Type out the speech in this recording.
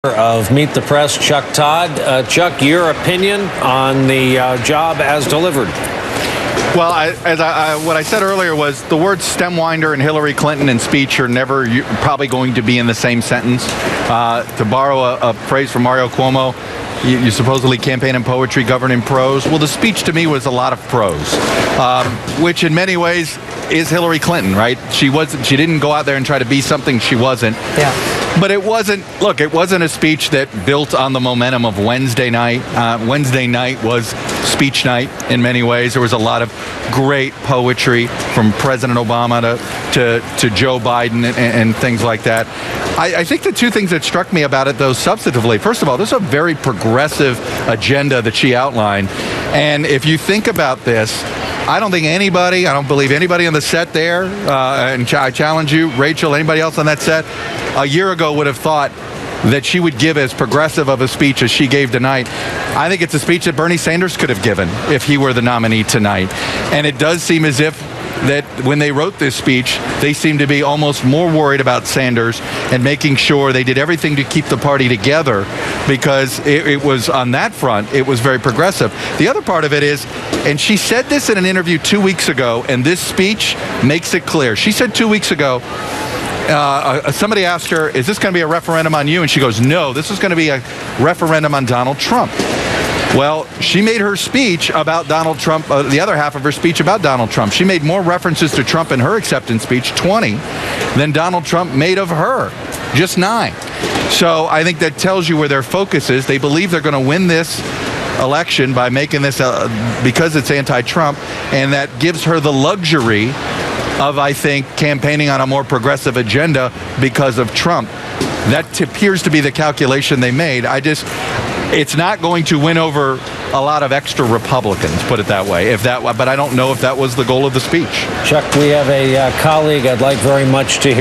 Of Meet the Press, Chuck Todd. Chuck, your opinion on the job as delivered? Well, what I said earlier was the words stemwinder and Hillary Clinton in speech are never probably going to be in the same sentence. To borrow a phrase from Mario Cuomo, you supposedly campaign in poetry, govern in prose. Well, the speech to me was a lot of prose, which in many ways is Hillary Clinton, right? She didn't go out there and try to be something she wasn't. Yeah. But it wasn't a speech that built on the momentum of Wednesday night. Wednesday night was speech night in many ways. There was a lot of great poetry from President Obama to Joe Biden and things like that. I think the two things that struck me about it, though, substantively, first of all, this is a very progressive agenda that she outlined. And if you think about this, I don't believe anybody on the set there, and I challenge you, Rachel, anybody else on that set, a year ago would have thought that she would give as progressive of a speech as she gave tonight. I think it's a speech that Bernie Sanders could have given if he were the nominee tonight. And it does seem as if that when they wrote this speech, they seem to be almost more worried about Sanders and making sure they did everything to keep the party together, because it was on that front, it was very progressive. The other part of it is, and she said this in an interview 2 weeks ago, and this speech makes it clear. She said 2 weeks ago, somebody asked her, is this going to be a referendum on you? And she goes, no, this is going to be a referendum on Donald Trump. Well, she made her speech about Donald Trump, the other half of her speech about Donald Trump. She made more references to Trump in her acceptance speech, 20, than Donald Trump made of her, just 9. So I think that tells you where their focus is. They believe they're going to win this election by making this, because it's anti-Trump, and that gives her the luxury of, I think, campaigning on a more progressive agenda because of Trump. That appears to be the calculation they made. It's not going to win over a lot of extra Republicans, put it that way. But I don't know if that was the goal of the speech. Chuck, we have a colleague I'd like very much to hear.